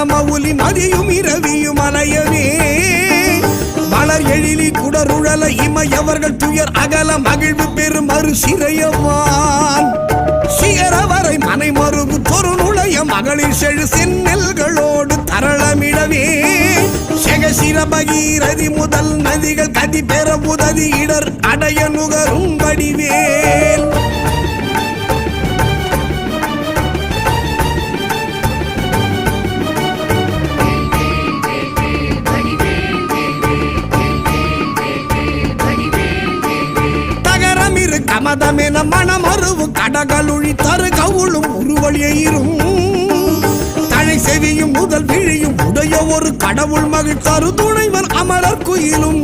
மணமவுலி மதியும் இரவியும் அலையவே மலர் எழிலி குடருழல இமையவர்கள் துயர் அகல மகிழ்வு பெரும் மறு சிறையவான் சிகரவரை மனை மருகு தொரு நுழைய மகளிர் செழு செந்நெல்களோடு தரளமிடவே செகசிர பகீரதி முதல் நதிகள் கதி பெற உதவி இடர் அடைய நுகரும் வடிவேல் கமதமென மணமருவு கடகளுழி தரு கவுளும் உருவழியும் தழை செவியும் முதல் விழியும் உடைய ஒரு கடவுள் மகிழ் தரு துணைவன் அமரர் குயிலும்